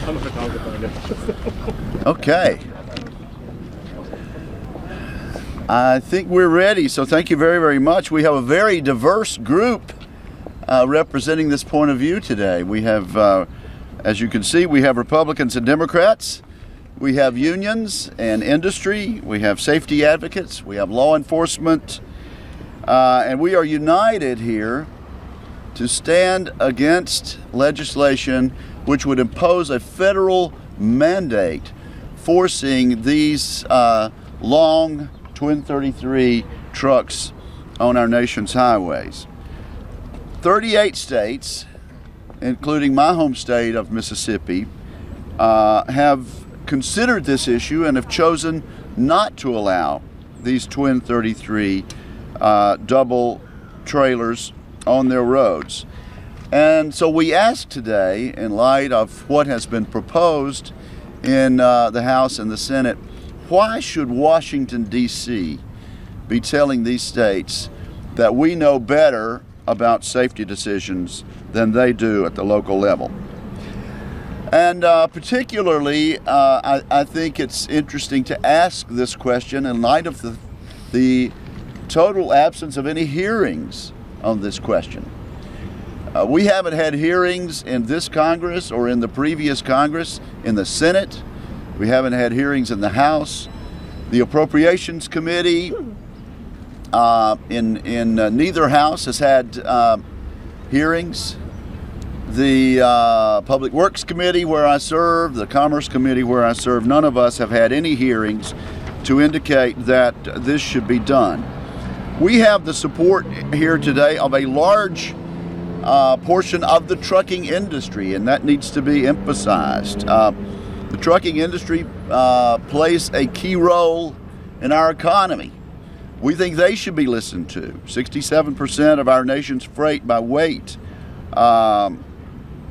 I'm a photographer. Okay. I think we're ready, so thank you very, very much. We have a very diverse group representing this point of view today. We have, as you can see, we have Republicans and Democrats. We have unions and industry. We have safety advocates. We have law enforcement. And we are united here to stand against legislation which would impose a federal mandate forcing these long Twin 33 trucks on our nation's highways. 38 states, including my home state of Mississippi, have considered this issue and have chosen not to allow these Twin 33 double trailers on their roads. And so we ask today, in light of what has been proposed in the House and the Senate, why should Washington, D.C. be telling these states that we know better about safety decisions than they do at the local level? And particularly, I think it's interesting to ask this question in light of the total absence of any hearings on this question. We haven't had hearings in this Congress or in the previous Congress, in the Senate. We haven't had hearings in the House. The Appropriations Committee in neither House has had hearings. The Public Works Committee where I serve, the Commerce Committee where I serve, none of us have had any hearings to indicate that this should be done. We have the support here today of a large portion of the trucking industry, and that needs to be emphasized. The trucking industry plays a key role in our economy. We think they should be listened to. 67% of our nation's freight by weight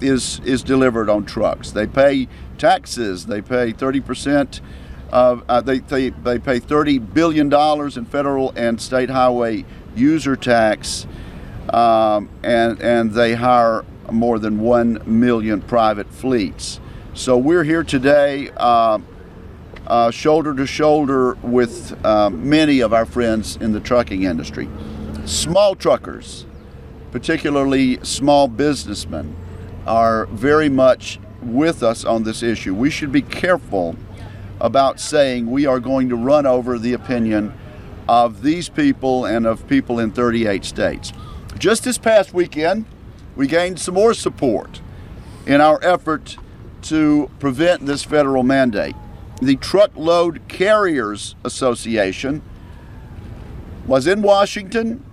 is delivered on trucks. They pay taxes. They pay 30% of they pay $30 billion in federal and state highway user tax, and they hire more than 1 million private fleets. So we're here today shoulder to shoulder with many of our friends in the trucking industry. Small truckers, particularly small businessmen, are very much with us on this issue. We should be careful about saying we are going to run over the opinion of these people and of people in 38 states. Just this past weekend, we gained some more support in our effort to prevent this federal mandate. The Truckload Carriers Association was in Washington.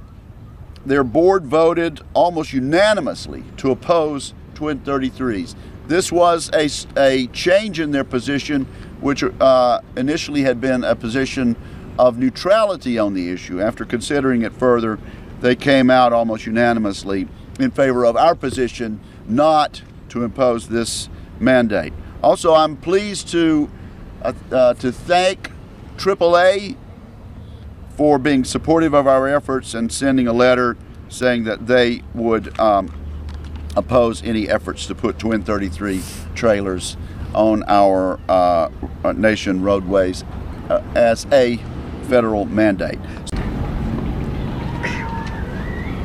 Their board voted almost unanimously to oppose Twin 33s. This was a change in their position, which initially had been a position of neutrality on the issue. After considering it further, they came out almost unanimously in favor of our position not to impose this mandate. Also, I'm pleased to thank AAA for being supportive of our efforts and sending a letter saying that they would oppose any efforts to put Twin 33 trailers on our nation roadways as a federal mandate.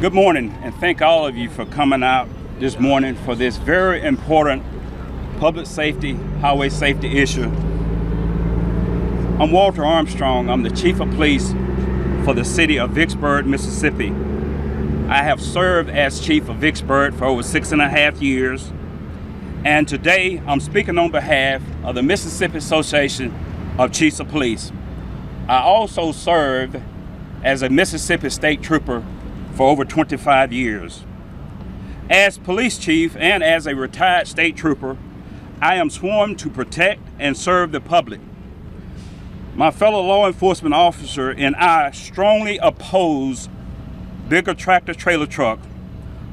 Good morning, and thank all of you for coming out this morning for this very important public safety, highway safety issue. I'm Walter Armstrong. I'm the Chief of Police for the city of Vicksburg, Mississippi. I have served as Chief of Vicksburg for over 6.5 years, and today I'm speaking on behalf of the Mississippi Association of Chiefs of Police. I also served as a Mississippi State Trooper for over 25 years. As police chief and as a retired state trooper, I am sworn to protect and serve the public. My fellow law enforcement officer and I strongly oppose bigger tractor trailer truck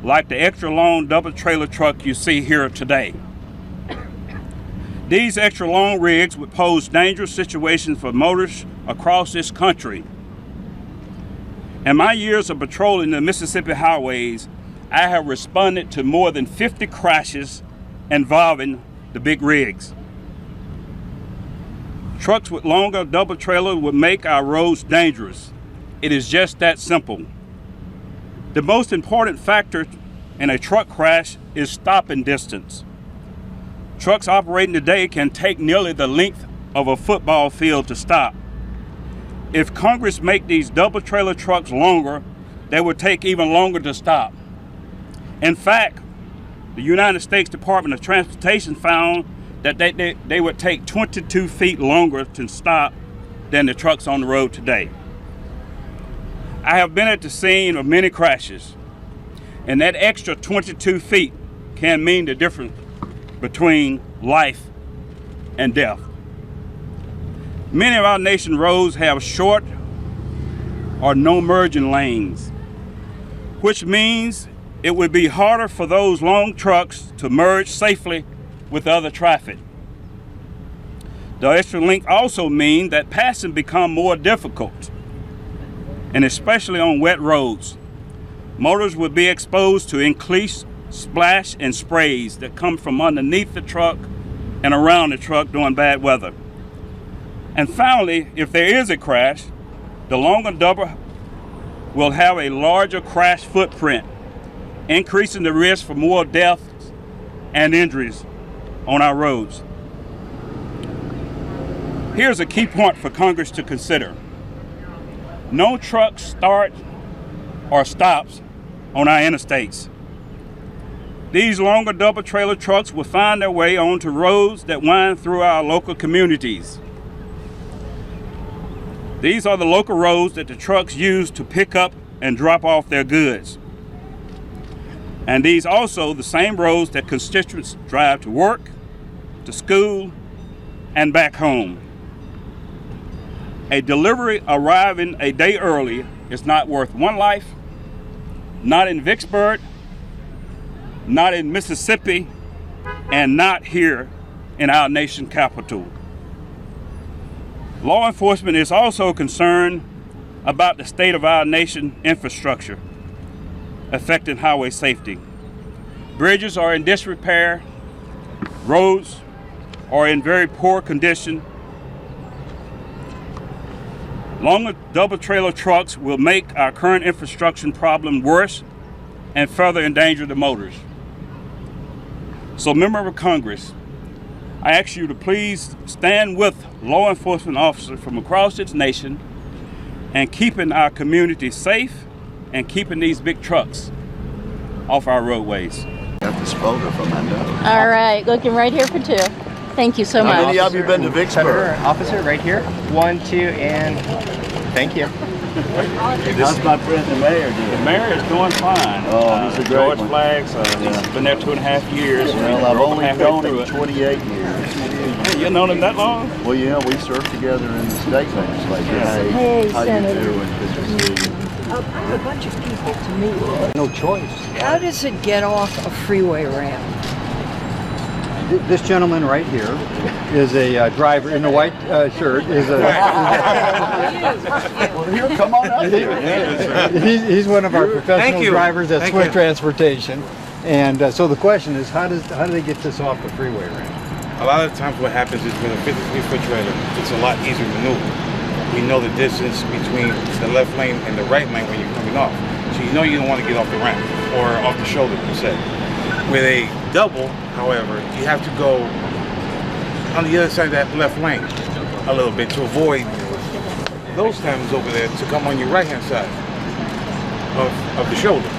like the extra long double trailer truck you see here today. These extra long rigs would pose dangerous situations for motorists across this country. In my years of patrolling the Mississippi highways, I have responded to more than 50 crashes involving the big rigs. Trucks with longer double trailers would make our roads dangerous. It is just that simple. The most important factor in a truck crash is stopping distance. Trucks operating today can take nearly the length of a football field to stop. If Congress make these double trailer trucks longer, they would take even longer to stop. In fact, the United States Department of Transportation found that they would take 22 feet longer to stop than the trucks on the road today. I have been at the scene of many crashes, and that extra 22 feet can mean the difference between life and death. Many of our nation's roads have short or no merging lanes, which means it would be harder for those long trucks to merge safely with other traffic. The extra length also means that passing becomes more difficult, and especially on wet roads. Motors would be exposed to increased splash and sprays that come from underneath the truck and around the truck during bad weather. And finally, if there is a crash, the longer double will have a larger crash footprint, increasing the risk for more deaths and injuries on our roads. Here's a key point for Congress to consider. No truck starts or stops on our interstates. These longer double trailer trucks will find their way onto roads that wind through our local communities. These are the local roads that the trucks use to pick up and drop off their goods. And these also the same roads that constituents drive to work, to school, and back home. A delivery arriving a day early is not worth one life, not in Vicksburg, not in Mississippi, and not here in our nation capital. Law enforcement is also concerned about the state of our nation infrastructure affecting highway safety. Bridges are in disrepair, roads are in very poor condition. Longer double trailer trucks will make our current infrastructure problem worse and further endanger the motors. So, member of Congress, I ask you to please stand with law enforcement officers from across this nation and keeping our community safe and keeping these big trucks off our roadways. Got this photo from my nose. All right, looking right here for two. Thank you so much. How many of you been to Vicksburg? Officer, right here. 1, 2, and thank you. How's my friend the mayor doing? The mayor is doing fine. Oh, he's a great George one. Flags, he's been there 2.5 years. Well, I've only known him 28 years. Hey, you known him that long? Well, yeah, we served together in the state legislature. Hey, how Senator. you doing? Good to see you. I have a bunch of people to meet. No choice. How does it get off a freeway ramp? This gentleman right here is a driver in a white shirt. Is a Well, here, come on up here. he's one of our professional drivers at Swift Transportation. And so the question is, how do they get this off the freeway ramp? A lot of times what happens is with a 53-foot trailer, it's a lot easier to maneuver. We know the distance between the left lane and the right lane when you're coming off. So you know you don't want to get off the ramp or off the shoulder per se. With a double, however, you have to go on the other side of that left lane a little bit to avoid those times over there to come on your right-hand side of the shoulder.